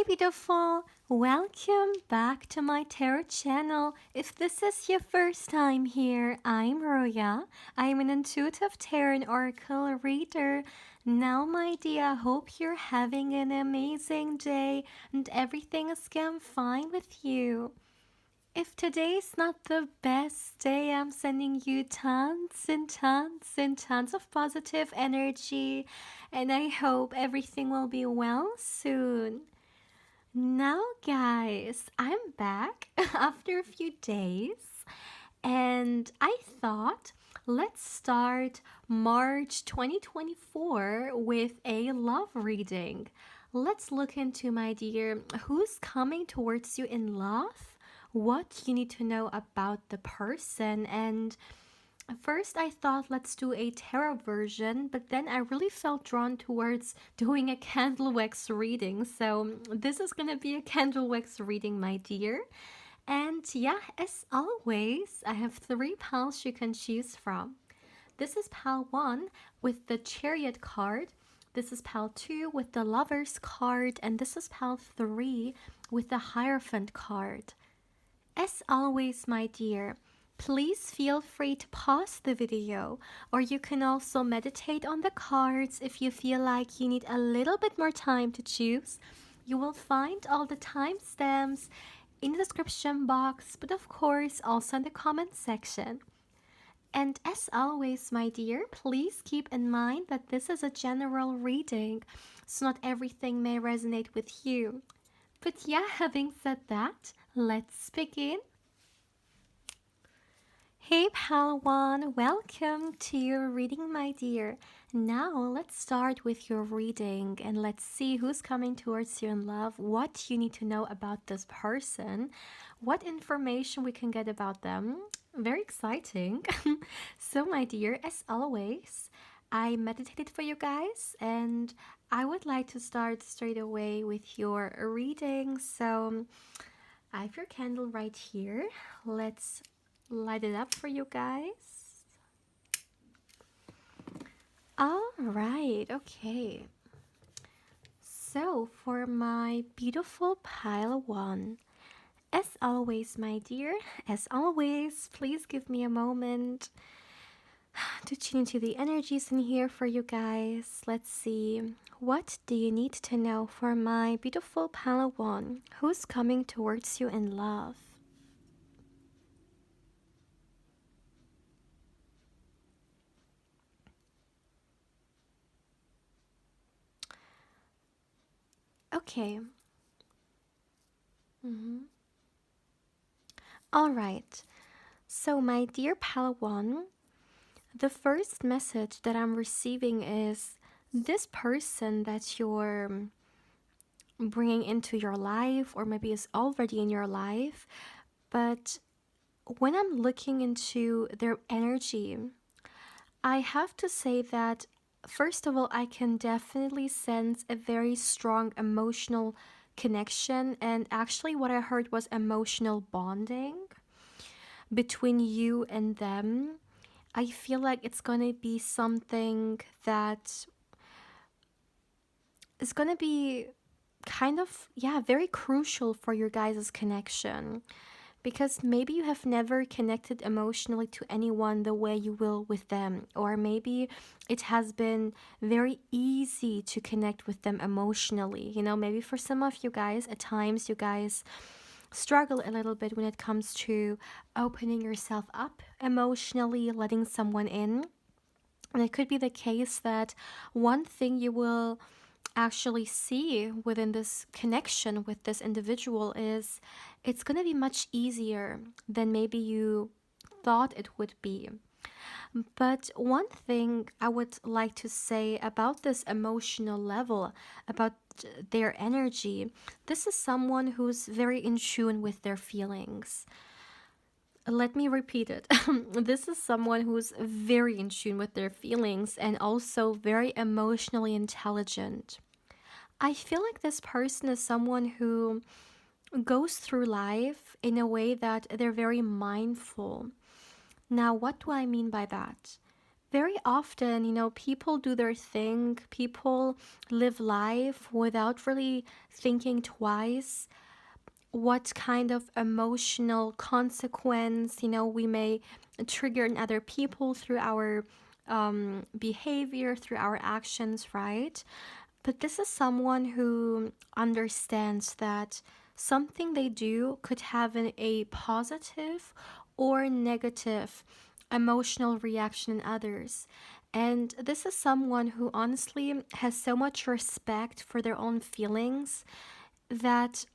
beautiful! Welcome back to my tarot channel. If this is your first time here, I'm Roya. I'm an intuitive tarot oracle reader. Now, my dear, I hope you're having an amazing day and everything is going fine with you. If today's not the best day, I'm sending you tons and tons and tons of positive energy, and I hope everything will be well soon. Now, guys, I'm back after a few days, and I thought let's start March 2024 with a love reading. Let's look into, my dear, who's coming towards you in love, what you need to know about the person, and first, I thought let's do a tarot version, but then I really felt drawn towards doing a candle wax reading. So, this is gonna be a candle wax reading, my dear. And yeah, as always, I have three piles you can choose from. This is pile 1 with the Chariot card. This is pile 2 with the Lovers card. And this is pile 3 with the Hierophant card. As always, my dear, please feel free to pause the video, or you can also meditate on the cards if you feel like you need a little bit more time to choose. You will find all the timestamps in the description box, but of course also in the comment section. And as always, my dear, please keep in mind that this is a general reading, so not everything may resonate with you. But yeah, having said that, let's begin. Hey Palawan, welcome to your reading, my dear. Now let's start with your reading and let's see who's coming towards you in love, what you need to know about this person, what information we can get about them. Very exciting. So, my dear, as always, I meditated for you guys and I would like to start straight away with your reading. So, I have your candle right here. Let's light it up for you guys. All right, okay. So, for my beautiful pile 1, as always, my dear, as always, please give me a moment to tune into the energies in here for you guys. Let's see. What do you need to know for my beautiful Palawan who's coming towards you in love? Okay. All right. So, my dear Palawan, the first message that I'm receiving is this person that you're bringing into your life, or maybe is already in your life, but when I'm looking into their energy, I have to say that first of all, I can definitely sense a very strong emotional connection, and actually, what I heard was emotional bonding between you and them. I feel like it's gonna be something that is gonna be kind of, yeah, very crucial for your guys' connection. Because maybe you have never connected emotionally to anyone the way you will with them. Or maybe it has been very easy to connect with them emotionally. You know, maybe for some of you guys, at times you guys struggle a little bit when it comes to opening yourself up emotionally, letting someone in. And it could be the case that one thing you will actually see within this connection with this individual is it's going to be much easier than maybe you thought it would be. But one thing I would like to say about this emotional level, about their energy, this is someone who's very in tune with their feelings. Let me repeat it. This is someone who's very in tune with their feelings and also very emotionally intelligent. I feel like this person is someone who goes through life in a way that they're very mindful. Now, what do I mean by that? Very often, people do their thing, people live life without really thinking twice what kind of emotional consequence, we may trigger in other people through our behavior, through our actions, right? But this is someone who understands that something they do could have a positive or negative emotional reaction in others. And this is someone who honestly has so much respect for their own feelings that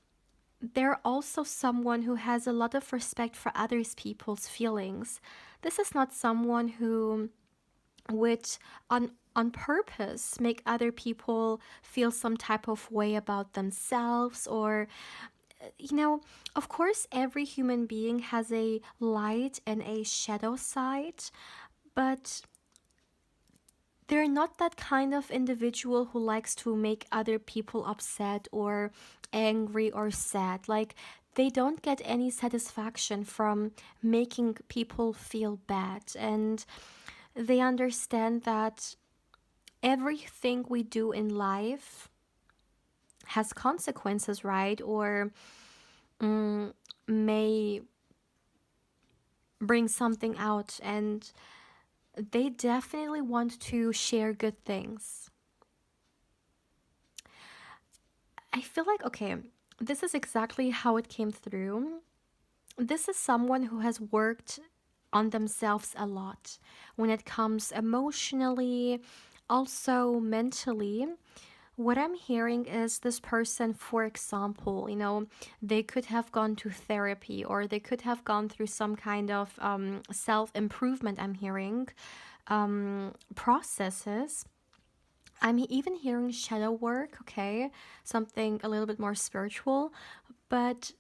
they're also someone who has a lot of respect for others people's feelings. This is not someone who would on purpose make other people feel some type of way about themselves, or you know of course every human being has a light and a shadow side, but they're not that kind of individual who likes to make other people upset or angry or sad. Like, they don't get any satisfaction from making people feel bad. And they understand that everything we do in life has consequences, right? Or may bring something out. And they definitely want to share good things. I feel like, okay, this is exactly how it came through. This is someone who has worked on themselves a lot when it comes emotionally, also mentally. What I'm hearing is this person, for example, they could have gone to therapy or they could have gone through some kind of self improvement, I'm hearing, processes. I'm even hearing shadow work, okay? Something a little bit more spiritual. But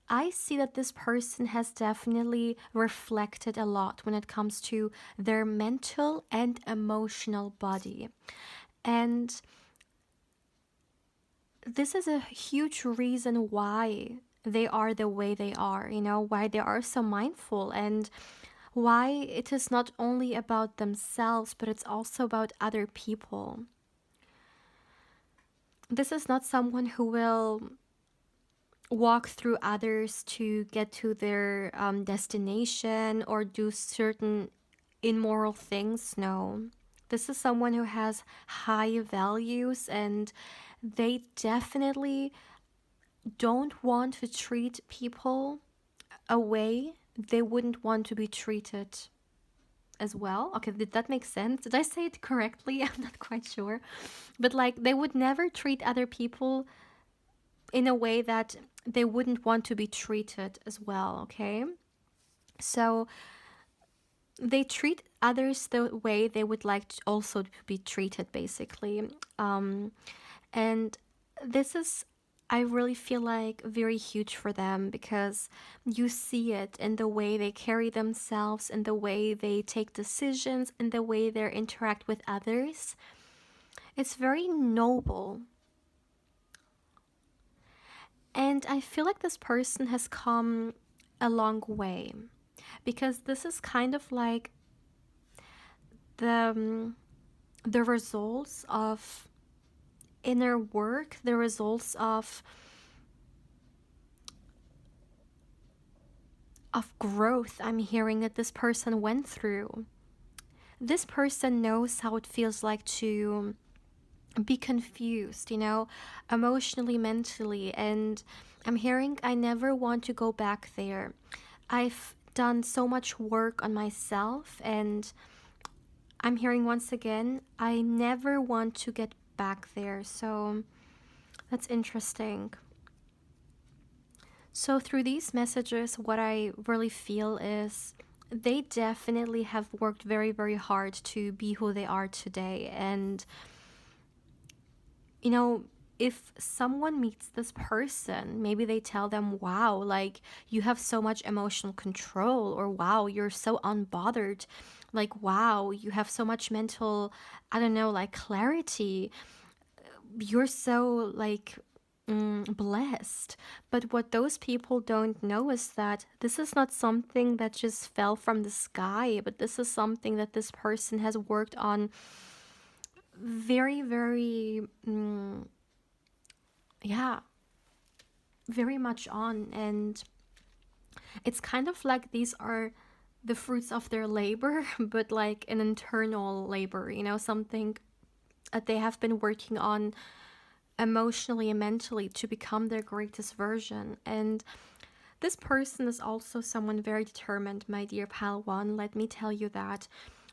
I see that this person has definitely reflected a lot when it comes to their mental and emotional body. And this is a huge reason why they are the way they are, why they are so mindful, and why it is not only about themselves, but it's also about other people. This is not someone who will walk through others to get to their destination or do certain immoral things. No. This is someone who has high values, and they definitely don't want to treat people a way they wouldn't want to be treated as well. Okay, did that make sense? Did I say it correctly? I'm not quite sure. But like, they would never treat other people in a way that they wouldn't want to be treated as well, okay? So they treat others the way they would like to also to be treated, basically. And this is, I really feel like, very huge for them because you see it in the way they carry themselves, in the way they take decisions, in the way they interact with others. It's very noble. And I feel like this person has come a long way because this is kind of like the the results of inner work, the results of growth I'm hearing that this person went through. This person knows how it feels like to be confused, emotionally, mentally, and I'm hearing I never want to go back there. I've done so much work on myself, and I'm hearing once again, I never want to get back there. So that's interesting. So, through these messages, what I really feel is they definitely have worked very, very hard to be who they are today. And, you know, if someone meets this person, maybe they tell them, wow, like you have so much emotional control, or wow, you're so unbothered. Like, wow, you have so much mental, I don't know, like clarity. You're so like blessed. But what those people don't know is that this is not something that just fell from the sky, but this is something that this person has worked on very, very, yeah, very much on. And it's kind of like these are the fruits of their labor, but like an internal labor, something that they have been working on emotionally and mentally to become their greatest version. And this person is also someone very determined, my dear Palawan, let me tell you that.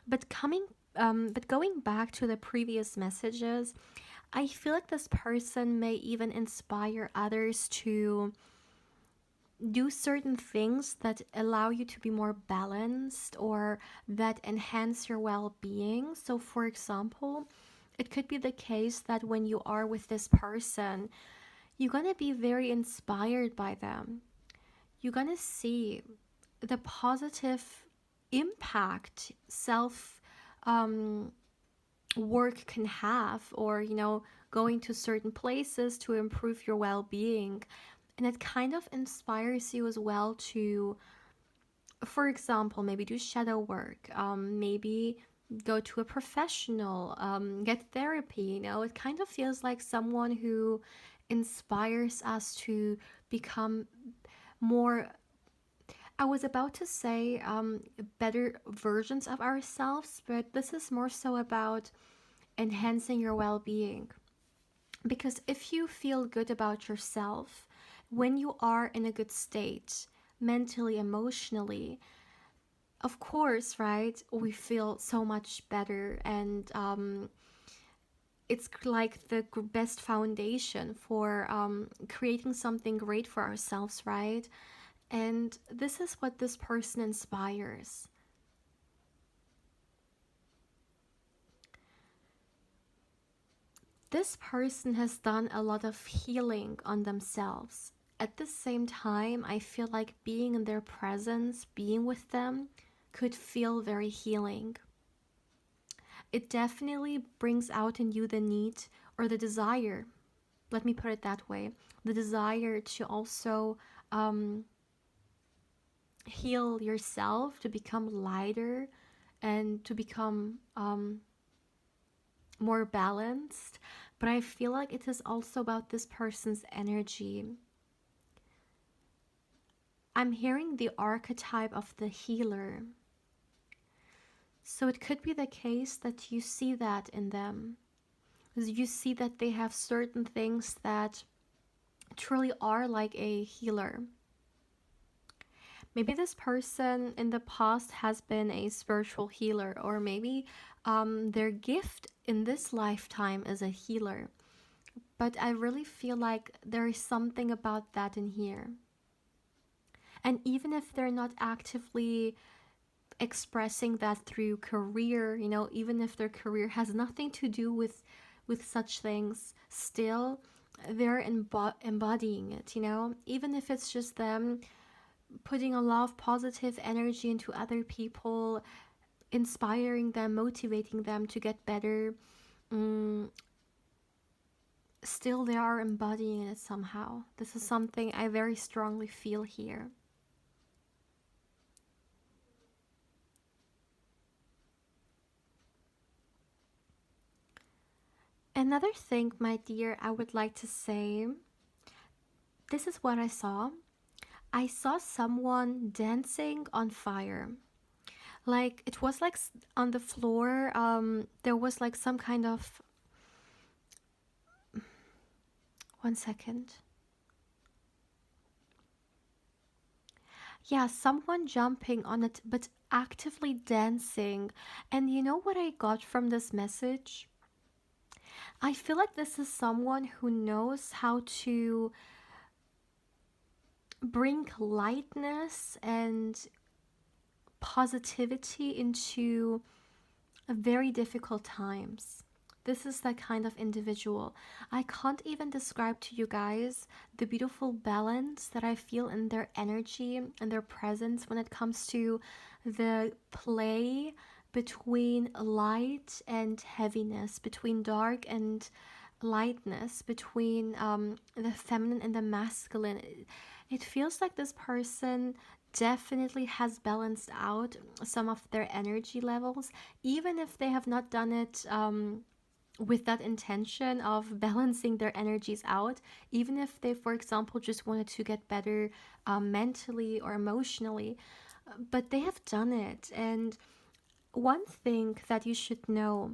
But going back to the previous messages, I feel like this person may even inspire others to do certain things that allow you to be more balanced or that enhance your well-being. So for example, it could be the case that when you are with this person, you're going to be very inspired by them. You're going to see the positive impact self work can have, or going to certain places to improve your well-being. And it kind of inspires you as well to, for example, maybe do shadow work, maybe go to a professional, get therapy. It kind of feels like someone who inspires us to become more, I was about to say, better versions of ourselves, but this is more so about enhancing your well-being. Because if you feel good about yourself, when you are in a good state, mentally, emotionally, of course, right, we feel so much better. And it's like the best foundation for creating something great for ourselves, right? And this is what this person inspires. This person has done a lot of healing on themselves. At the same time, I feel like being in their presence, being with them, could feel very healing. It definitely brings out in you the need or the desire, let me put it that way, the desire to also heal yourself, to become lighter, and to become more balanced. But I feel like it is also about this person's energy. I'm hearing the archetype of the healer. So it could be the case that you see that in them. You see that they have certain things that truly are like a healer. Maybe this person in the past has been a spiritual healer, or maybe their gift in this lifetime is a healer. But I really feel like there is something about that in here. And even if they're not actively expressing that through career, even if their career has nothing to do with such things, still they're embodying it, even if it's just them putting a lot of positive energy into other people, inspiring them, motivating them to get better. mm, Still they are embodying it somehow. This is something I very strongly feel here. Another thing, my dear, I would like to say, this is what I saw. I saw someone dancing on fire. Like it was like on the floor, there was like some kind of, one second. Yeah, someone jumping on it, but actively dancing. And you know what I got from this message? I feel like this is someone who knows how to bring lightness and positivity into very difficult times. This is that kind of individual. I can't even describe to you guys the beautiful balance that I feel in their energy and their presence when it comes to the play between light and heaviness, between dark and lightness between the feminine and the masculine. It feels like this person definitely has balanced out some of their energy levels, even if they have not done it with that intention of balancing their energies out, even if they, for example, just wanted to get better mentally or emotionally, but they have done it. And one thing that you should know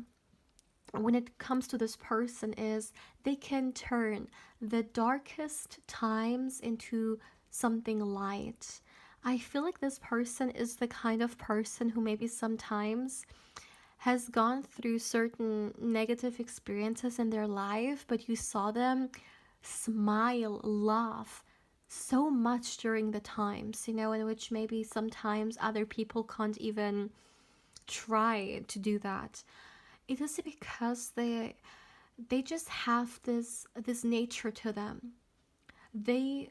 when it comes to this person is they can turn the darkest times into something light. I feel like this person is the kind of person who maybe sometimes has gone through certain negative experiences in their life, but you saw them smile, laugh so much during the times, in which maybe sometimes other people can't even try to do that. It is because they just have this nature to them. They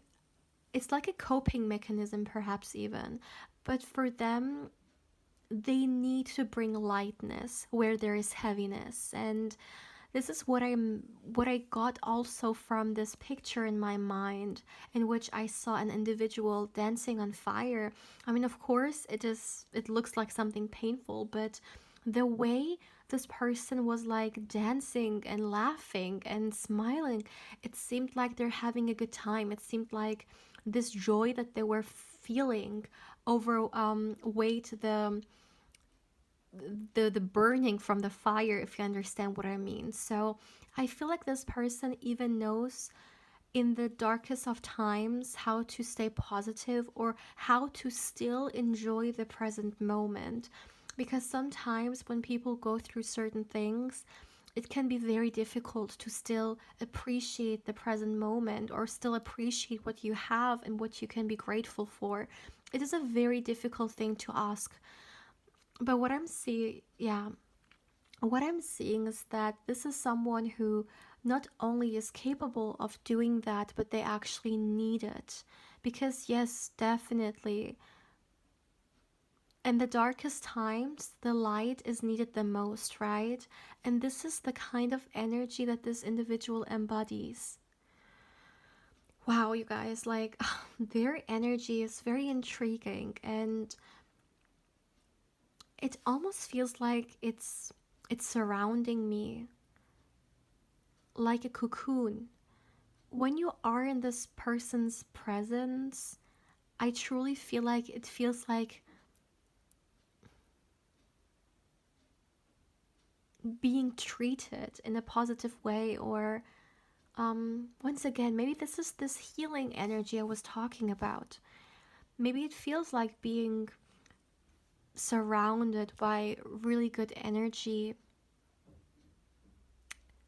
It's like a coping mechanism perhaps even, but for them they need to bring lightness where there is heaviness. And this is what I got also from this picture in my mind, in which I saw an individual dancing on fire. I mean, of course it looks like something painful, but the way this person was like dancing and laughing and smiling, it seemed like they're having a good time. It seemed like this joy that they were feeling over weight the burning from the fire, if you understand what I mean. So I feel like this person even knows in the darkest of times how to stay positive or how to still enjoy the present moment. Because sometimes when people go through certain things, it can be very difficult to still appreciate the present moment or still appreciate what you have and what you can be grateful for. It is a very difficult thing to ask. But what I'm seeing is that this is someone who not only is capable of doing that, but they actually need it. Because, yes, definitely, in the darkest times, the light is needed the most, right? And this is the kind of energy that this individual embodies. Wow, you guys, like, their energy is very intriguing, and it almost feels like it's surrounding me like a cocoon. When you are in this person's presence, I truly feel like it feels like being treated in a positive way, or once again, maybe this is this healing energy I was talking about. Maybe it feels like being surrounded by really good energy.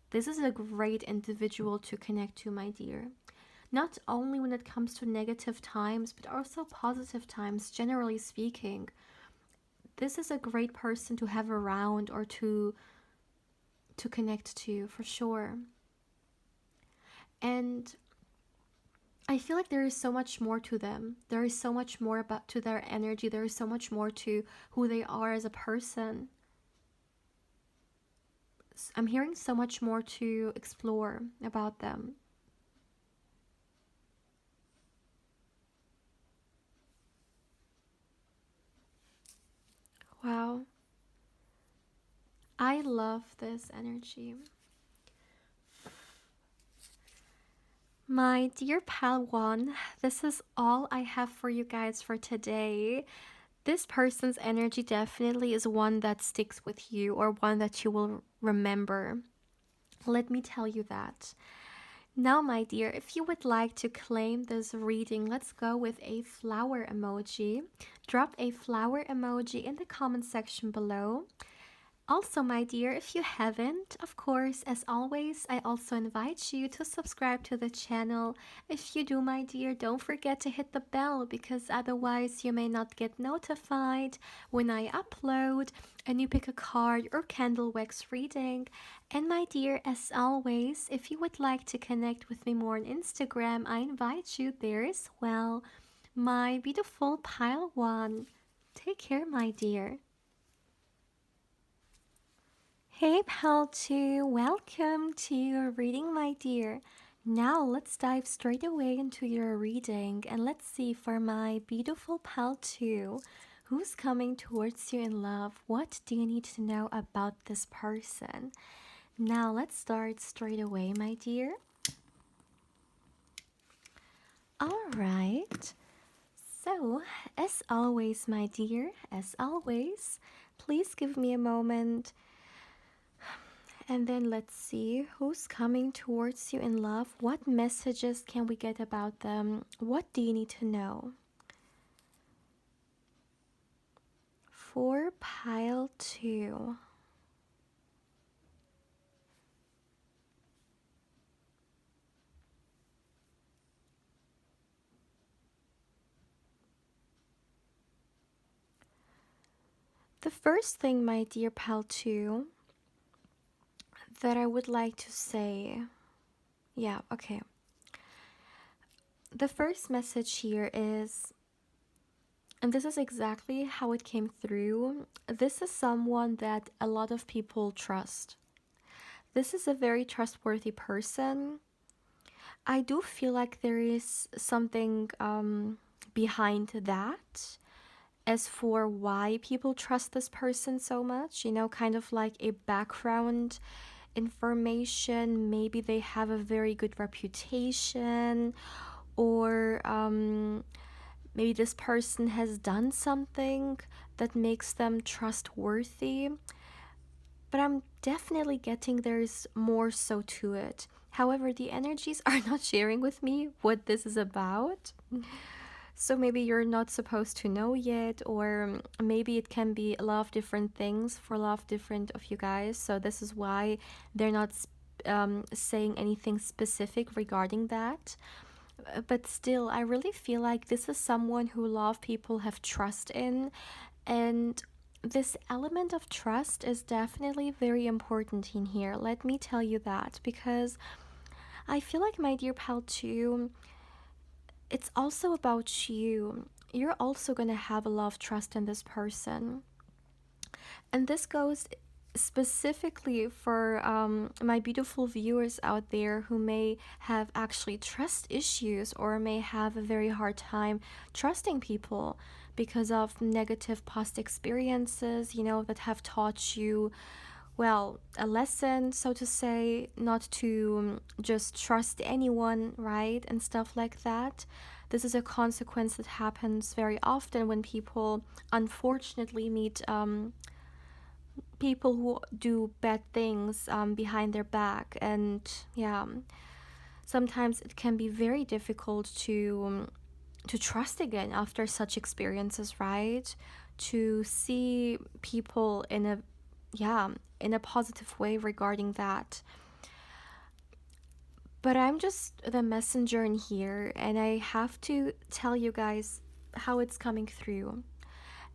This is a great individual to connect to, my dear. Not only when it comes to negative times, but also positive times, generally speaking. This is a great person to have around or to connect to for sure. And I feel like there is so much more to them. There is so much more about to their energy. There is so much more to who they are as a person. I'm hearing so much more to explore about them. Wow. I love this energy. My dear Padawan, this is all I have for you guys for today. This person's energy definitely is one that sticks with you or one that you will remember. Let me tell you that. Now, my dear, if you would like to claim this reading, let's go with a flower emoji. Drop a flower emoji in the comment section below. Also, my dear, if you haven't, of course, as always, I also invite you to subscribe to the channel. If you do, my dear, don't forget to hit the bell because otherwise you may not get notified when I upload a new pick a card or candle wax reading. And my dear, as always, if you would like to connect with me more on Instagram, I invite you there as well. My beautiful pile one. Take care, my dear. Hey, pal 2, welcome to your reading, my dear. Now let's dive straight away into your reading and let's see for my beautiful pal 2, who's coming towards you in love. What do you need to know about this person? Now let's start straight away, my dear. All right. So, as always, my dear, as always, please give me a moment. And then let's see who's coming towards you in love. What messages can we get about them? What do you need to know? For pile 2. The first thing, my dear pile 2, that I would like to say, yeah, okay. The first message here is, and this is exactly how it came through, this is someone that a lot of people trust. This is a very trustworthy person. I do feel like there is something behind that. As for why people trust this person so much, kind of like a background information. Maybe they have a very good reputation, or maybe this person has done something that makes them trustworthy. But I'm definitely getting there's more so to it. However, the energies are not sharing with me what this is about. So maybe you're not supposed to know yet, or maybe it can be a lot of different things for a lot of different of you guys. So this is why they're not saying anything specific regarding that. But still, I really feel like this is someone who a lot of people have trust in, and this element of trust is definitely very important in here. Let me tell you that, because I feel like, my dear pal 2, it's also about you. You're also going to have a lot of trust in this person. And this goes specifically for my beautiful viewers out there who may have actually trust issues or may have a very hard time trusting people because of negative past experiences, that have taught you, well, a lesson, so to say, not to just trust anyone, right? And stuff like that. This is a consequence that happens very often when people unfortunately meet people who do bad things behind their back. And yeah, sometimes it can be very difficult to trust again after such experiences, right? To see people in a, yeah, in a positive way regarding that. But I'm just the messenger in here, and I have to tell you guys how it's coming through.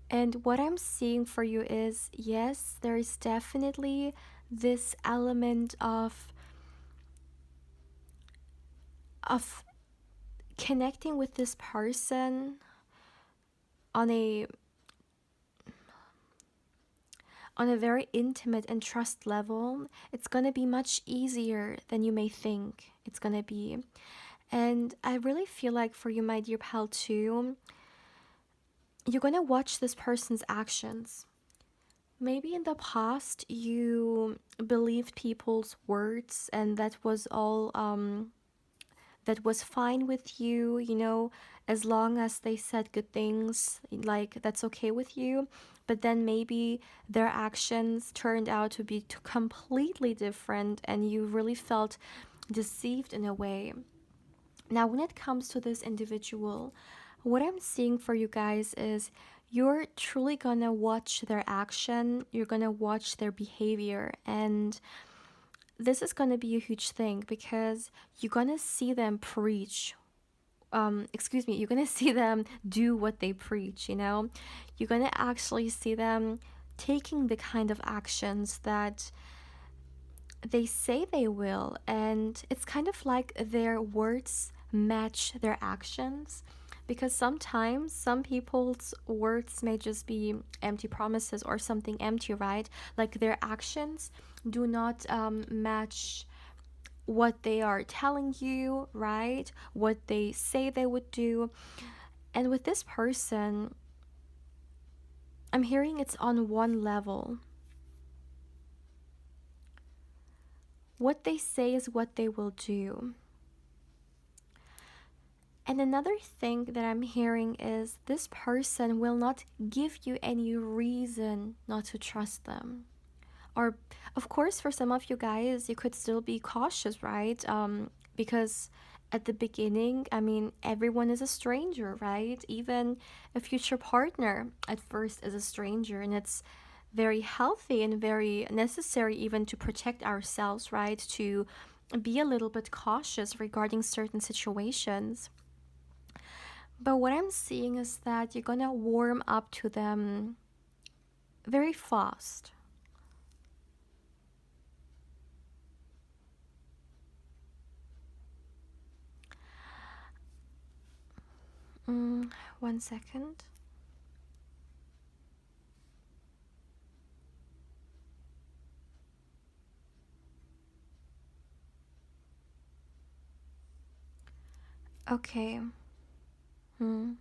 And what I'm seeing for you is, yes, there is definitely this element of connecting with this person on a very intimate and trust level. It's going to be much easier than you may think it's going to be. And I really feel like for you, my dear pal 2, you're going to watch this person's actions. Maybe in the past you believed people's words and that was all that was fine with you, as long as they said good things, like that's okay with you. But then maybe their actions turned out to be completely different and you really felt deceived in a way. Now, when it comes to this individual, what I'm seeing for you guys is you're truly gonna watch their action, you're gonna watch their behavior, and this is gonna be a huge thing because you're gonna see them preach. You're gonna see them do what they preach, You're gonna actually see them taking the kind of actions that they say they will, and it's kind of like their words match their actions, because sometimes some people's words may just be empty promises or something empty, right? Like their actions do not match what they are telling you, right? What they say they would do. And with this person, I'm hearing it's on one level. What they say is what they will do. And another thing that I'm hearing is this person will not give you any reason not to trust them. Or, of course, for some of you guys, you could still be cautious, right? Because at the beginning, I mean, everyone is a stranger, right? Even a future partner at first is a stranger, and it's very healthy and very necessary even to protect ourselves, right? To be a little bit cautious regarding certain situations. But what I'm seeing is that you're gonna warm up to them very fast. Mm, 1 second. Okay. Hmm.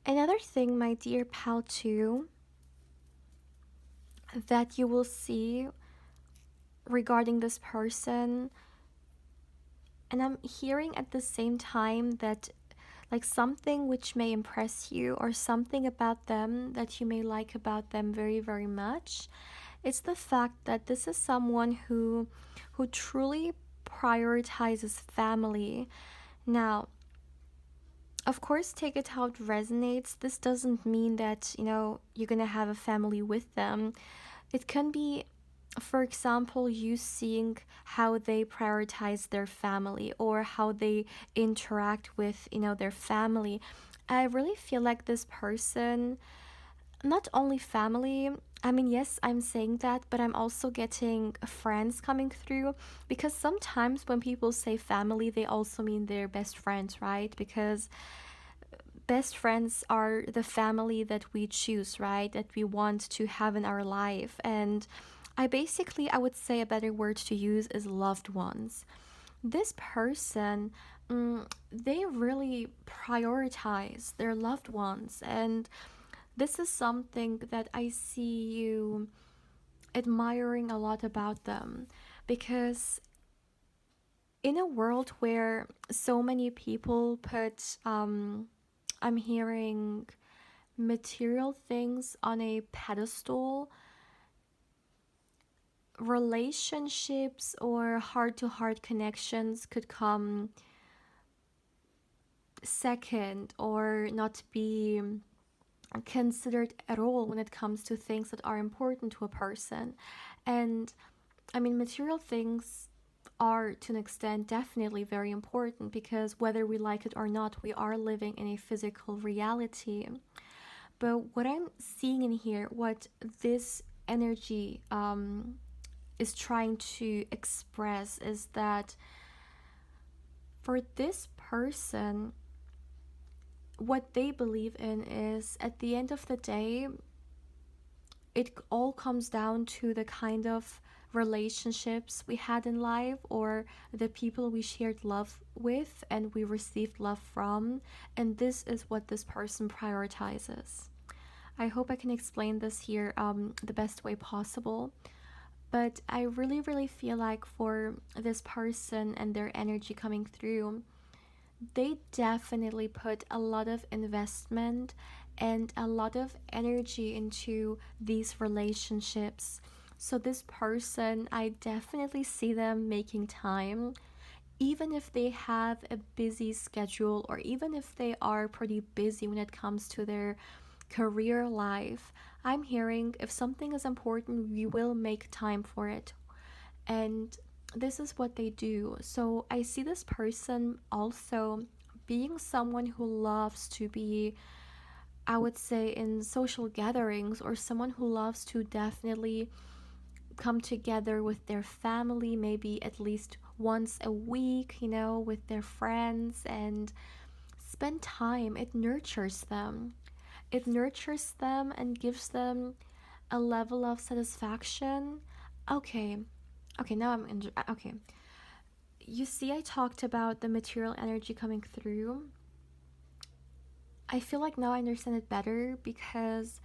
Another thing, my dear pal, too, that you will see regarding this person, and I'm hearing at the same time that, like, something which may impress you or something about them that you may like about them very, very much. It's the fact that this is someone who truly prioritizes family. Now, of course, take it how it resonates. This doesn't mean that, you're gonna have a family with them. It can be, for example, you seeing how they prioritize their family or how they interact with, their family. I really feel like this person, not only family, I mean, yes, I'm saying that, but I'm also getting friends coming through, because sometimes when people say family, they also mean their best friends, right? Because best friends are the family that we choose, right? That we want to have in our life. And I would say a better word to use is loved ones. This person, they really prioritize their loved ones. And this is something that I see you admiring a lot about them, because in a world where so many people put, I'm hearing material things on a pedestal, relationships or heart to heart connections could come second or not be considered at all when it comes to things that are important to a person. And I mean, material things are to an extent definitely very important, because whether we like it or not, we are living in a physical reality. But what I'm seeing in here, what this energy is trying to express, is that for this person, what they believe in is, at the end of the day, it all comes down to the kind of relationships we had in life, or the people we shared love with and we received love from. And this is what this person prioritizes. I hope I can explain this here the best way possible. But I really, really feel like for this person and their energy coming through, they definitely put a lot of investment and a lot of energy into these relationships. So, this person, I definitely see them making time, even if they have a busy schedule, or even if they are pretty busy when it comes to their career life. I'm hearing if something is important, we will make time for it. And this is what they do. So I see this person also being someone who loves to be, I would say, in social gatherings, or someone who loves to definitely come together with their family, maybe at least once a week, with their friends, and spend time. It nurtures them. It nurtures them and gives them A level of satisfaction. Okay. Okay, now okay. You see, I talked about the material energy coming through. I feel like now I understand it better because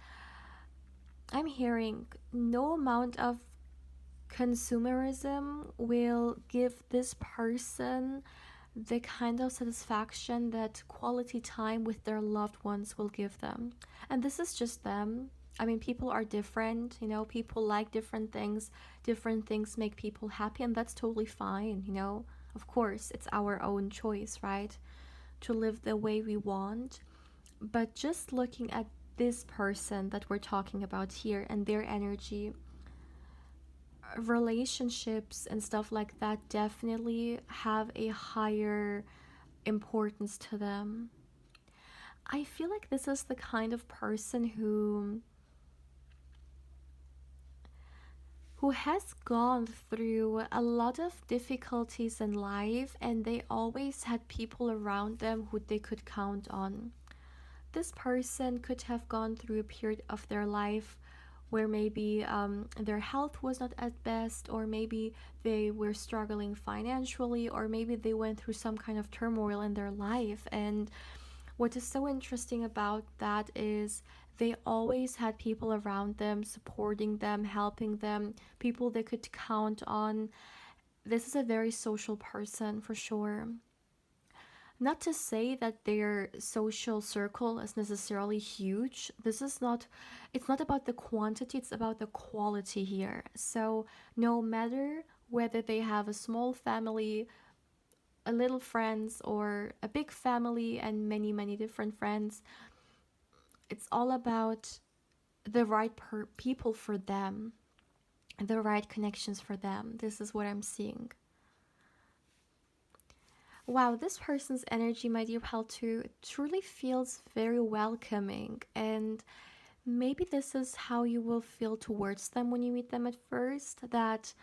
I'm hearing no amount of consumerism will give this person the kind of satisfaction that quality time with their loved ones will give them. And this is just them. I mean, people are different, people like different things make people happy, and that's totally fine. Of course, it's our own choice, right? To live the way we want. But just looking at this person that we're talking about here and their energy, relationships and stuff like that definitely have a higher importance to them. I feel like this is the kind of person who has gone through a lot of difficulties in life, and they always had people around them who they could count on. This person could have gone through a period of their life where maybe their health was not at best, or maybe they were struggling financially, or maybe they went through some kind of turmoil in their life. And what is so interesting about that is they always had people around them supporting them, helping them, people they could count on. This is a very social person for sure. Not to say that their social circle is necessarily huge. It's not about the quantity, it's about the quality here. So, no matter whether they have a small family, a little friends, or a big family and many, many different friends, it's all about the right people for them, the right connections for them. This is what I'm seeing. Wow, this person's energy, my dear pal, too, truly feels very welcoming. And maybe this is how you will feel towards them when you meet them at first, that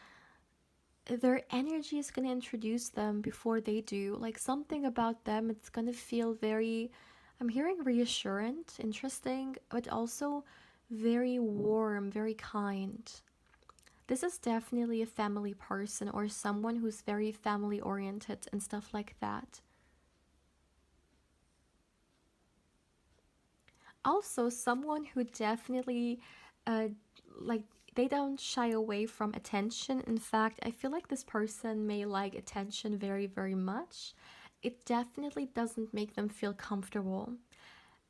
their energy is going to introduce them before they do. Like something about them, it's going to feel very, I'm hearing reassurant, interesting, but also very warm, very kind. This is definitely a family person or someone who's very family oriented and stuff like that. Also, someone who definitely, uh, like, they don't shy away from attention. In fact, I feel like this person may like attention very, very much. It definitely doesn't make them feel comfortable.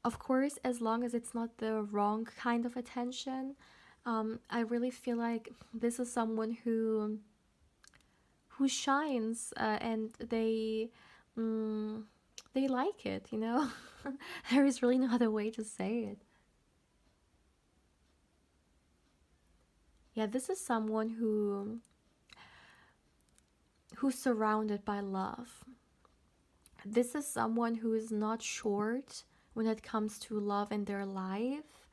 Of course, as long as it's not the wrong kind of attention, I really feel like this is someone who shines, and mm, they like it. There is really no other way to say it. Yeah, this is someone who's surrounded by love. This is someone who is not short when it comes to love in their life.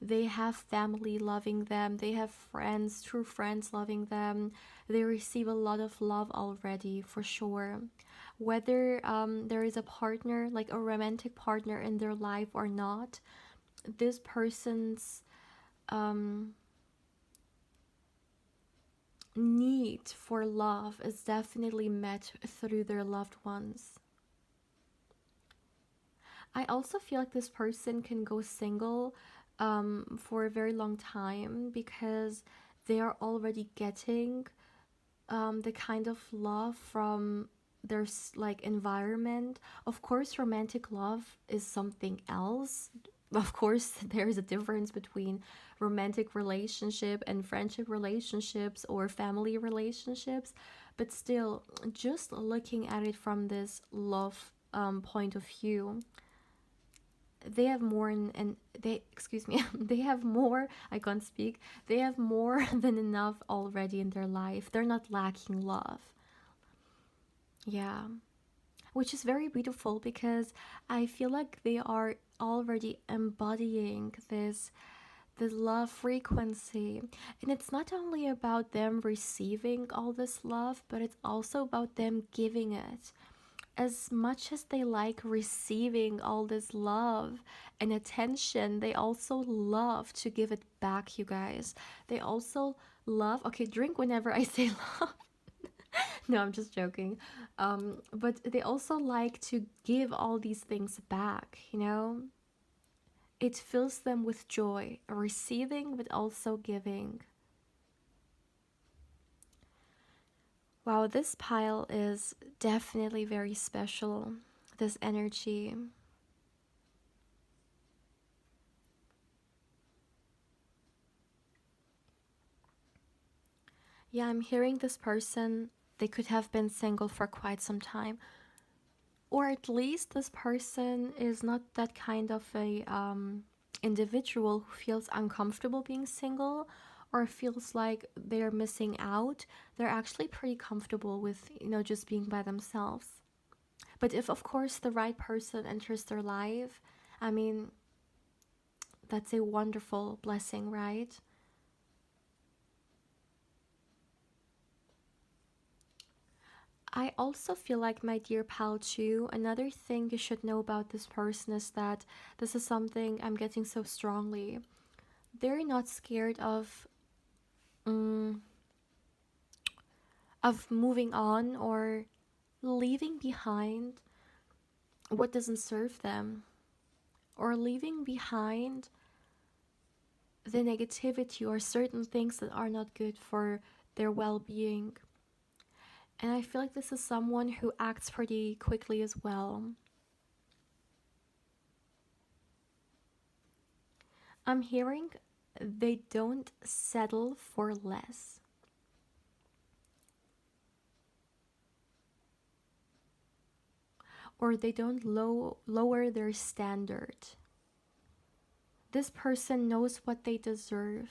They have family loving them, they have friends, true friends loving them. They receive a lot of love already, for sure. Whether there is a partner, like a romantic partner in their life or not, this person's um, need for love is definitely met through their loved ones. I also feel like this person can go single for a very long time because they are already getting the kind of love from their like environment. Of course, romantic love is something else. Of course, there is a difference between romantic relationship and friendship relationships or family relationships, but still, just looking at it from this love point of view, they have more and they excuse me they have more, I can't speak, they have more than enough already in their life. They're not lacking love. Yeah, which is very beautiful because I feel like they are already embodying this love frequency. And it's not only about them receiving all this love, but it's also about them giving it. as much as they like receiving all this love and attention, they also love to give it back, you guys. They also love, okay, drink whenever I say love. No, I'm just joking. But they also like to give all these things back, you know? It fills them with joy, receiving, but also giving. Wow, this pile is definitely very special, this energy. Yeah, I'm hearing this person, they could have been single for quite some time. Or at least this person is not that kind of a individual who feels uncomfortable being single or feels like they're missing out. They're actually pretty comfortable with, just being by themselves. But if, of course, the right person enters their life, I mean, that's a wonderful blessing, right? I also feel like, my dear pal, too, another thing you should know about this person is that this is something I'm getting so strongly. They're not scared mm, of moving on or leaving behind what doesn't serve them, or leaving behind the negativity or certain things that are not good for their well-being. And I feel like this is someone who acts pretty quickly as well. I'm hearing they don't settle for less, or they don't lower their standard. This person knows what they deserve.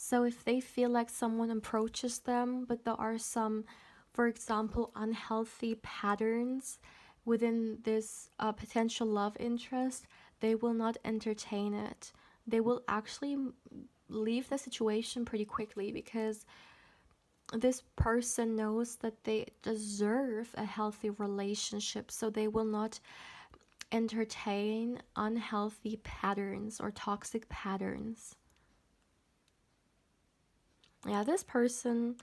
So if they feel like someone approaches them, but there are some, for example, unhealthy patterns within this potential love interest, they will not entertain it. They will actually leave the situation pretty quickly, because this person knows that they deserve a healthy relationship, so they will not entertain unhealthy patterns or toxic patterns. Yeah, this person,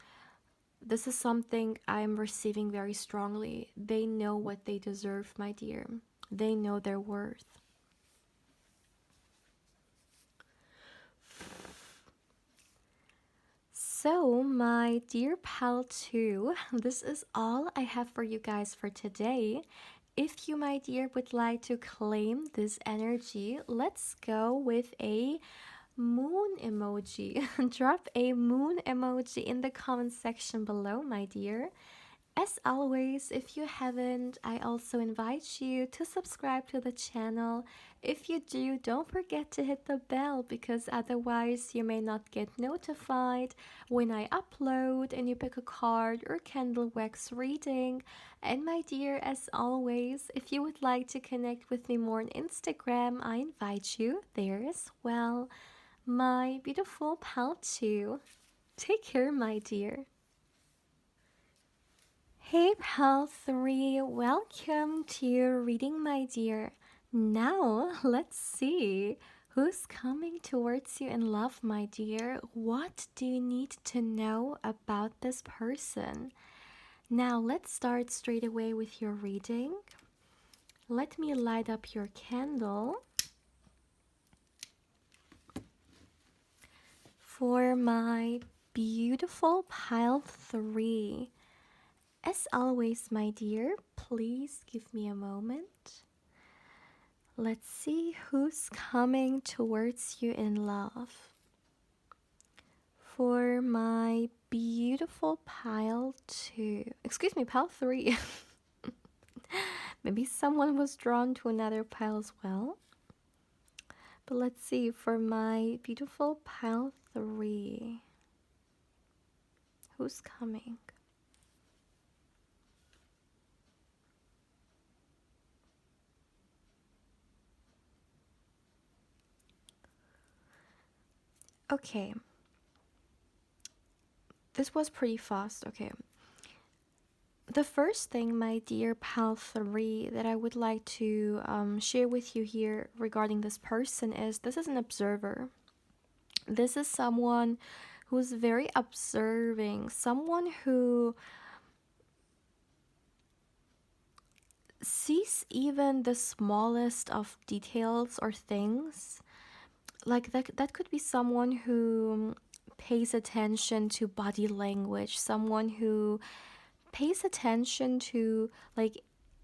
this is something I'm receiving very strongly. They know what they deserve, my dear. They know their worth. So, my dear pal, too, this is all I have for you guys for today. If you, my dear, would like to claim this energy, let's go with a moon emoji. Drop a moon emoji in the comment section below, my dear. As always, if you haven't, I also invite you to subscribe to the channel. If you do, don't forget to hit the bell, because otherwise you may not get notified when I upload and you pick a card or candle wax reading. And my dear, as always, if you would like to connect with me more on Instagram, I invite you there as well. My beautiful pal too. Take care, my dear. Hey, pal 3, welcome to your reading, my dear. Now, let's see who's coming towards you in love, my dear. What do you need to know about this person? Now, let's start straight away with your reading. Let me light up your candle. For my beautiful pile 3, as always, my dear, please give me a moment. Let's see who's coming towards you in love. For my beautiful pile 2, excuse me, pile 3. Maybe someone was drawn to another pile as well. But let's see, for my beautiful pile 3, who's coming? Okay. This was pretty fast, okay. The first thing, my dear pal 3, that I would like to share with you here regarding this person is this is an observer. This is someone who's very observing, someone who sees even the smallest of details or things. Like that could be someone who pays attention to body language, someone who pays attention to like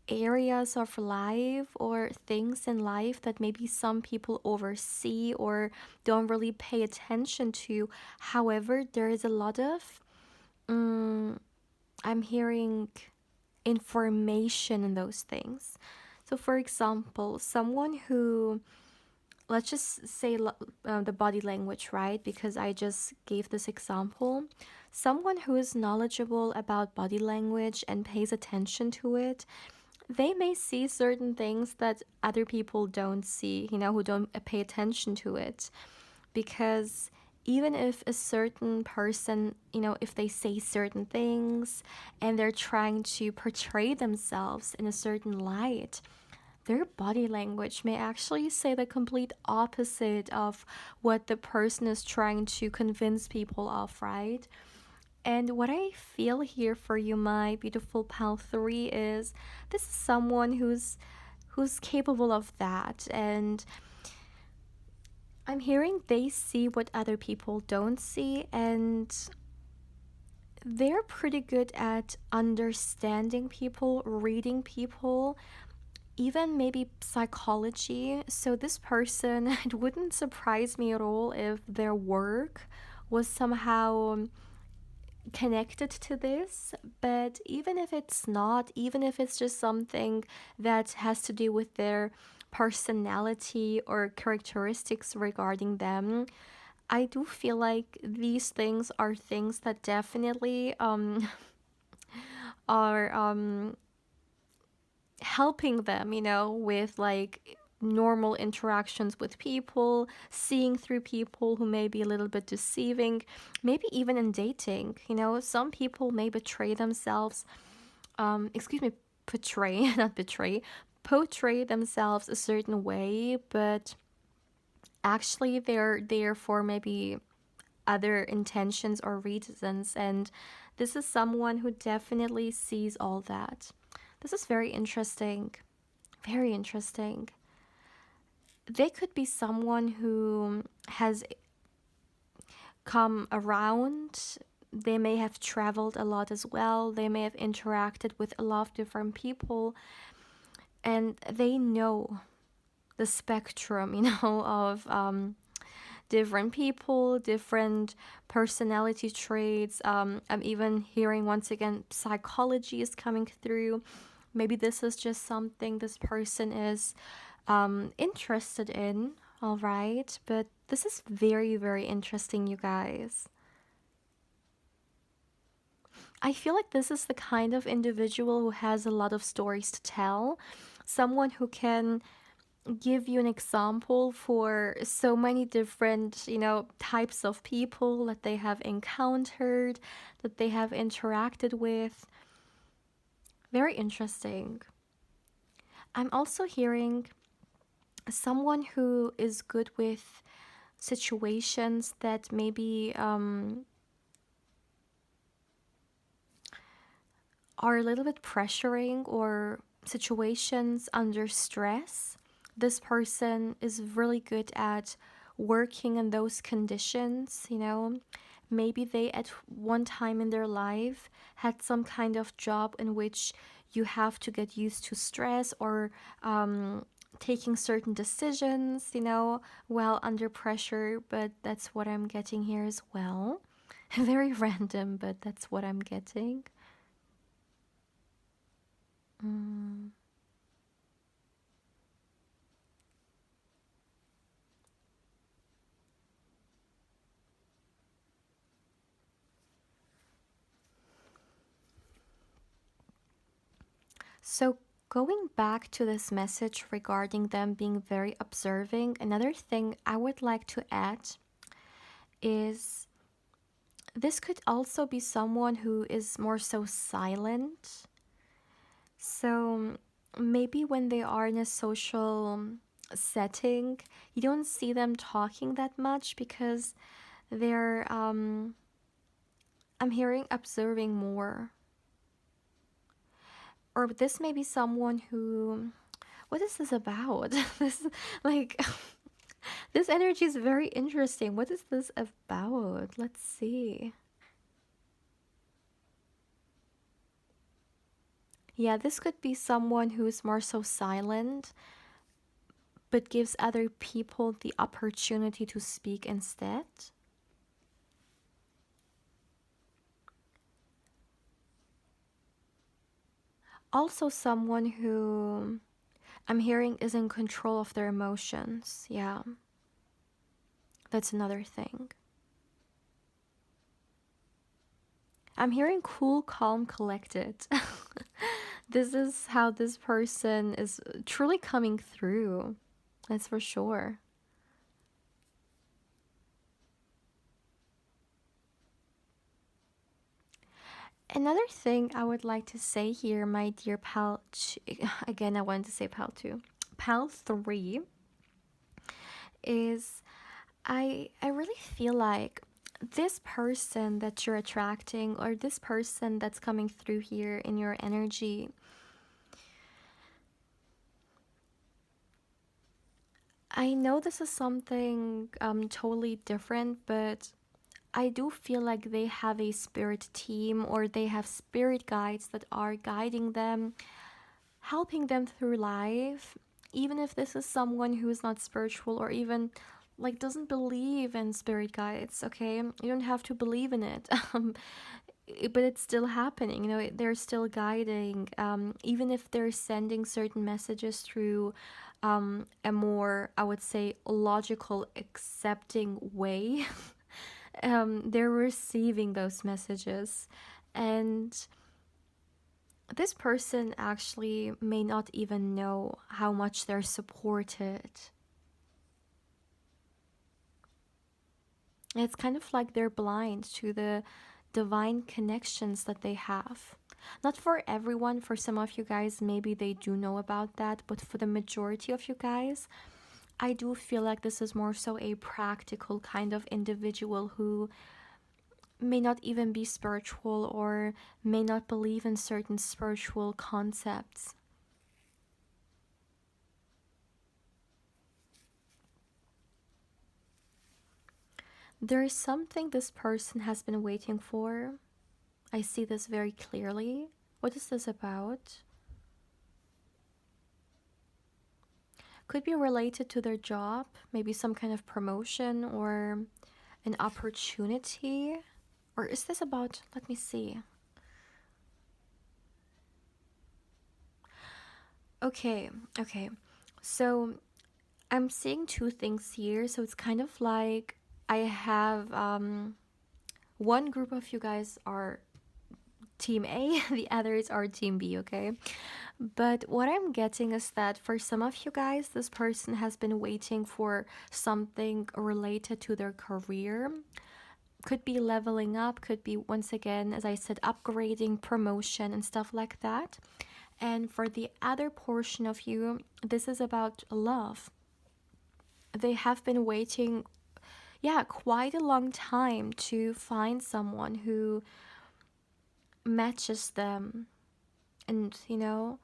areas of life or things in life that maybe some people oversee or don't really pay attention to. However, there is a lot of I'm hearing information in those things. So for example, someone who, let's just say the body language, right? Because I just gave this example. Someone who is knowledgeable about body language and pays attention to it, they may see certain things that other people don't see, who don't pay attention to it. Because even if a certain person, if they say certain things and they're trying to portray themselves in a certain light, their body language may actually say the complete opposite of what the person is trying to convince people of, right? And what I feel here for you, my beautiful pal 3, is this is someone who's capable of that. And I'm hearing they see what other people don't see, and they're pretty good at understanding people, reading people, even maybe psychology. So this person, it wouldn't surprise me at all if their work was somehow connected to this. But even if it's not, even if it's just something that has to do with their personality or characteristics regarding them, I do feel like these things are things that definitely are helping them, with like normal interactions with people, seeing through people who may be a little bit deceiving, maybe even in dating. Some people may betray themselves, excuse me, portray, not betray, portray themselves a certain way, but actually they're there for maybe other intentions or reasons. And this is someone who definitely sees all that. This is very interesting. Very interesting. They could be someone who has come around. They may have traveled a lot as well. They may have interacted with a lot of different people. And they know the spectrum, of different people, different personality traits. I'm even hearing once again psychology is coming through. Maybe this is just something this person is interested in, all right? But this is very, very interesting, you guys. I feel like this is the kind of individual who has a lot of stories to tell, someone who can give you an example for so many different, types of people that they have encountered, that they have interacted with. Very interesting. I'm also hearing someone who is good with situations that maybe are a little bit pressuring, or situations under stress. This person is really good at working in those conditions. Maybe they at one time in their life had some kind of job in which you have to get used to stress, or taking certain decisions, while under pressure. But that's what I'm getting here as well. Very random, but that's what I'm getting. Mm. So, going back to this message regarding them being very observing, another thing I would like to add is this could also be someone who is more so silent. So maybe when they are in a social setting, you don't see them talking that much because they're, I'm hearing observing more. Or this may be someone who, what is this about? This, like, this energy is very interesting. What is this about? Let's see. Yeah, this could be someone who's more so silent, but gives other people the opportunity to speak instead. Also, someone who I'm hearing is in control of their emotions. Yeah, that's another thing. I'm hearing cool, calm, collected. This is how this person is truly coming through. That's for sure. Another thing I would like to say here, my dear pal, again, I wanted to say pal 2, pal 3, is I really feel like this person that you're attracting or this person that's coming through here in your energy, I know this is something totally different, but I do feel like they have a spirit team or they have spirit guides that are guiding them, helping them through life, even if this is someone who is not spiritual or even like doesn't believe in spirit guides. Okay, you don't have to believe in it. But it's still happening, you know, they're still guiding, even if they're sending certain messages through a more, I would say, logical accepting way. They're receiving those messages, and this person actually may not even know how much they're supported. It's kind of like they're blind to the divine connections that they have. Not for everyone, for some of you guys, maybe they do know about that, but for the majority of you guys, I do feel like this is more so a practical kind of individual who may not even be spiritual or may not believe in certain spiritual concepts. There is something this person has been waiting for. I see this very clearly. What is this about? Could be related to their job, maybe some kind of promotion or an opportunity. Or is this about, let me see. Okay, okay. So I'm seeing two things here. So it's kind of like I have one group of you guys are team A, the others are team B, okay? But what I'm getting is that for some of you guys, this person has been waiting for something related to their career. Could be leveling up, could be, once again, as I said, upgrading, promotion, and stuff like that. And for the other portion of you, this is about love. They have been waiting, yeah, quite a long time to find someone who matches them. And, you know,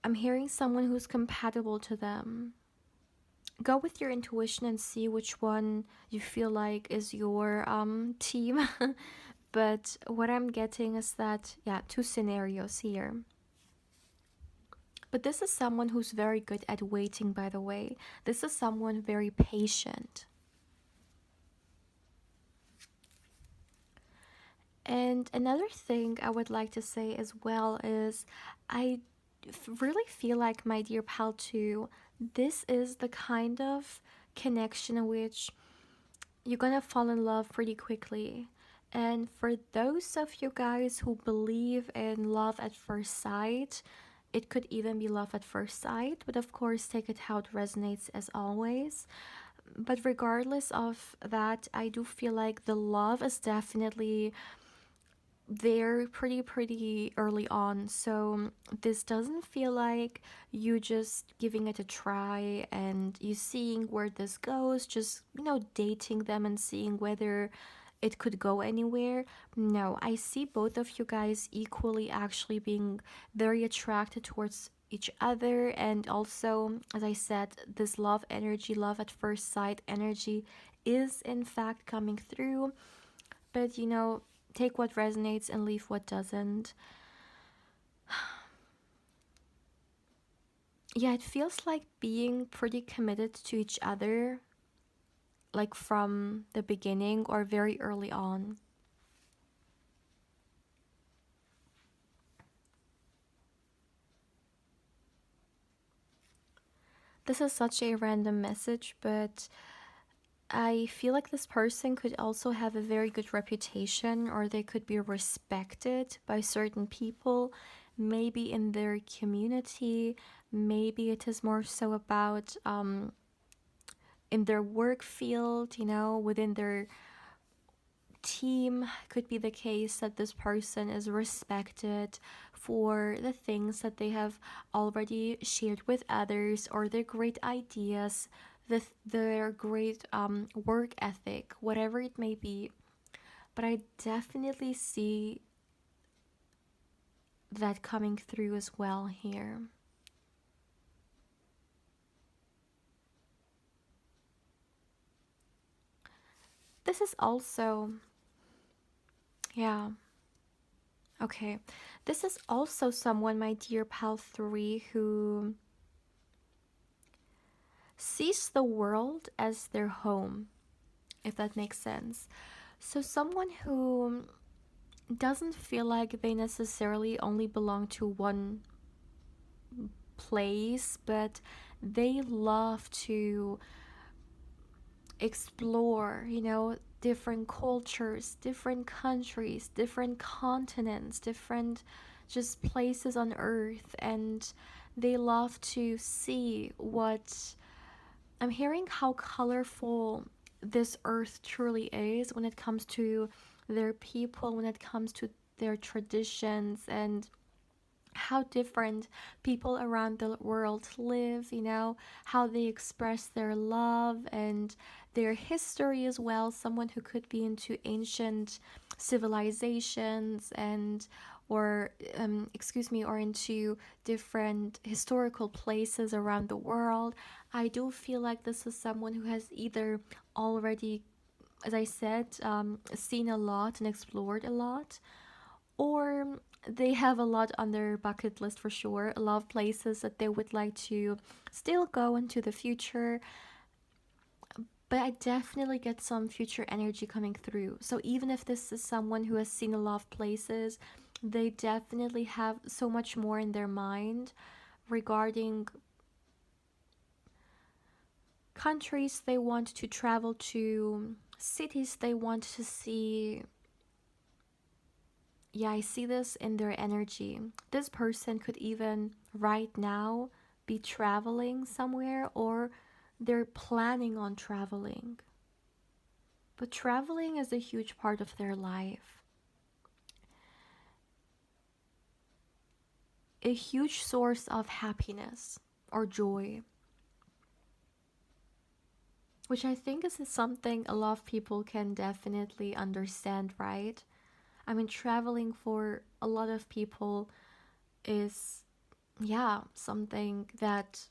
I'm hearing someone who's compatible to them. Go with your intuition and see which one you feel like is your team. But what I'm getting is that, yeah, two scenarios here. But this is someone who's very good at waiting, by the way. This is someone very patient. And another thing I would like to say as well is I really feel like, my dear pal, too, this is the kind of connection in which you're gonna fall in love pretty quickly. And for those of you guys who believe in love at first sight, it could even be love at first sight, but of course, take it how it resonates as always. But regardless of that, I do feel like the love is definitely they're pretty early on, so this doesn't feel like you just giving it a try and you seeing where this goes, just dating them and seeing whether it could go anywhere. No, I see both of you guys equally actually being very attracted towards each other, and also, as I said, this love energy, love at first sight energy is in fact coming through. But take what resonates and leave what doesn't. Yeah, it feels like being pretty committed to each other, like from the beginning or very early on. This is such a random message, but I feel like this person could also have a very good reputation, or they could be respected by certain people, maybe in their community. Maybe it is more so about in their work field, within their team. Could be the case that this person is respected for the things that they have already shared with others, or their great ideas, their great work ethic, whatever it may be. But I definitely see that coming through as well here. This is also, yeah, okay. This is also someone, my dear pal 3, who sees the world as their home, if that makes sense. So, someone who doesn't feel like they necessarily only belong to one place, but they love to explore, different cultures, different countries, different continents, different just places on earth, and they love to see what I'm hearing, how colorful this earth truly is when it comes to their people, when it comes to their traditions, and how different people around the world live, how they express their love and their history as well. Someone who could be into ancient civilizations and or excuse me, or into different historical places around the world. I do feel like this is someone who has either already, as I said, seen a lot and explored a lot, or they have a lot on their bucket list for sure, a lot of places that they would like to still go into the future. But I definitely get some future energy coming through. So even if this is someone who has seen a lot of places, they definitely have so much more in their mind regarding countries they want to travel to, cities they want to see. Yeah, I see this in their energy. This person could even right now be traveling somewhere, or they're planning on traveling. But traveling is a huge part of their life, a huge source of happiness or joy, which I think is something a lot of people can definitely understand, right? I mean, traveling for a lot of people is, yeah, something that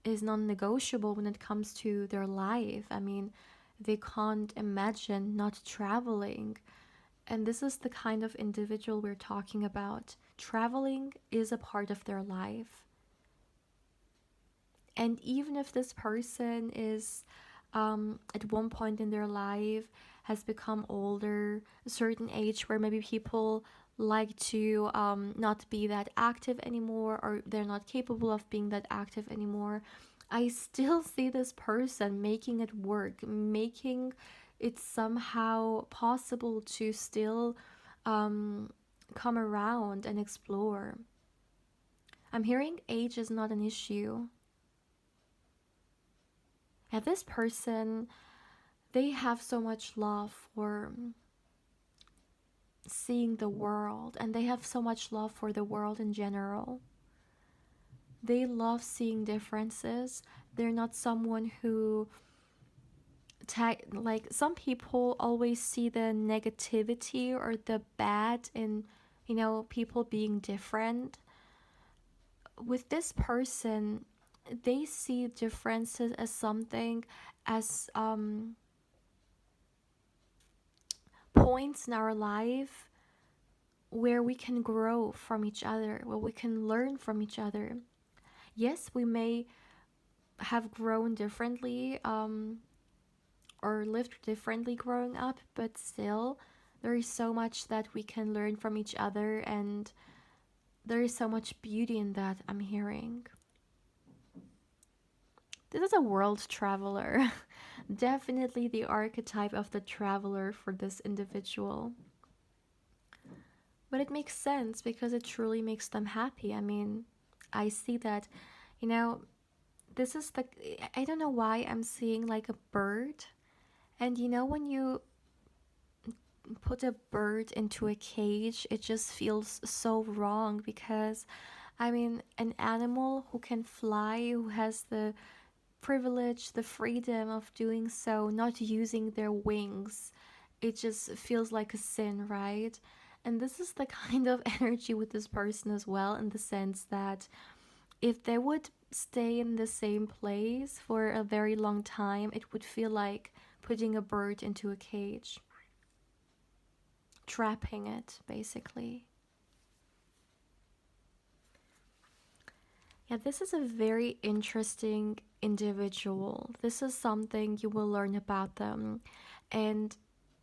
is non-negotiable when it comes to their life. I mean, they can't imagine not traveling. And this is the kind of individual we're talking about. Traveling is a part of their life. And even if this person is at one point in their life has become older, a certain age where maybe people like to not be that active anymore, or they're not capable of being that active anymore, I still see this person making it work, making it somehow possible to still um, come around and explore. I'm hearing age is not an issue. Yeah, this person, they have so much love for seeing the world, and they have so much love for the world in general. They love seeing differences. They're not someone who like some people always see the negativity or the bad in, people being different. With this person, they see differences as something, as points in our life where we can grow from each other, where we can learn from each other. Yes, we may have grown differently, or lived differently growing up, but still, there is so much that we can learn from each other, and there is so much beauty in that, I'm hearing. This is a world traveler. Definitely the archetype of the traveler for this individual. But it makes sense because it truly makes them happy. I mean, I see that, you know, this is the. I don't know why I'm seeing like a bird. And when you put a bird into a cage, it just feels so wrong because, I mean, an animal who can fly, who has the privilege, the freedom of doing so, not using their wings, it just feels like a sin, right? And this is the kind of energy with this person as well, in the sense that if they would stay in the same place for a very long time, it would feel like putting a bird into a cage, trapping it, basically. Yeah, this is a very interesting individual. This is something you will learn about them. And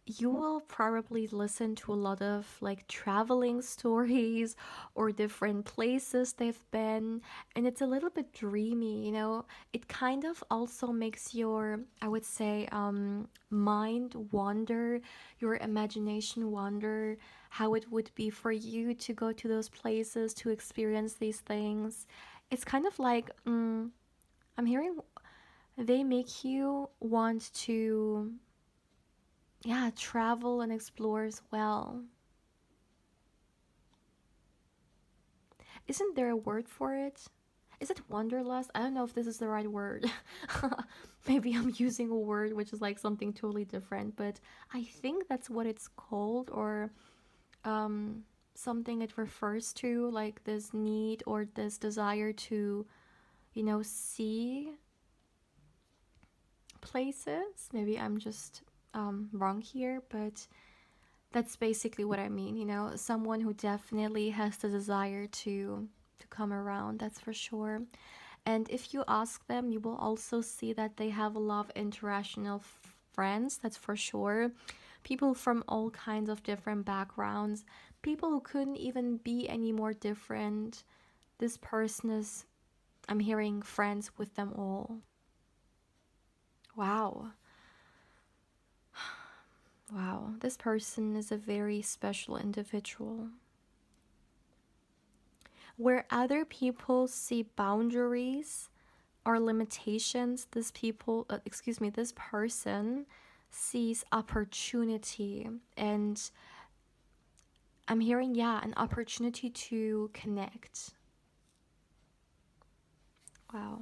you will probably listen to a lot of like traveling stories or different places they've been, and it's a little bit dreamy. It kind of also makes your, I would say, mind wander, your imagination wander, how it would be for you to go to those places to experience these things. It's kind of like, I'm hearing they make you want to, yeah, travel and explore as well. Isn't there a word for it? Is it wanderlust? I don't know if this is the right word. Maybe I'm using a word which is like something totally different, but I think that's what it's called, or um, something it refers to, like this need or this desire to, see places. Maybe I'm just wrong here, but that's basically what I mean. Someone who definitely has the desire to come around. That's for sure. And if you ask them, you will also see that they have a lot of international friends. That's for sure. People from all kinds of different backgrounds. People who couldn't even be any more different. This person is, I'm hearing, friends with them all. Wow. Wow. This person is a very special individual. Where other people see boundaries or limitations, this person sees opportunity. And I'm hearing, yeah, an opportunity to connect. Wow.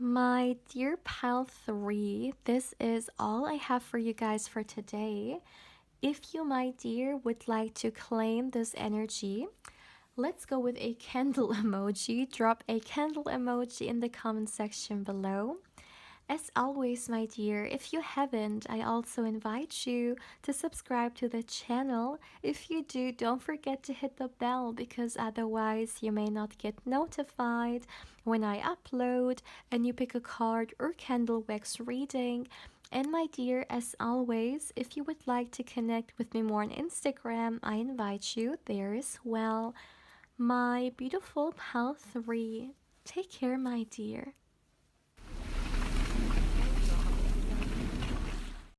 My dear pal 3, this is all I have for you guys for today. If you, my dear, would like to claim this energy, let's go with a candle emoji. Drop a candle emoji in the comment section below. As always, my dear, if you haven't, I also invite you to subscribe to the channel. If you do, don't forget to hit the bell, because otherwise you may not get notified when I upload and you pick a card or candle wax reading. And my dear, as always, if you would like to connect with me more on Instagram, I invite you there as well. My beautiful pal 3, take care, my dear.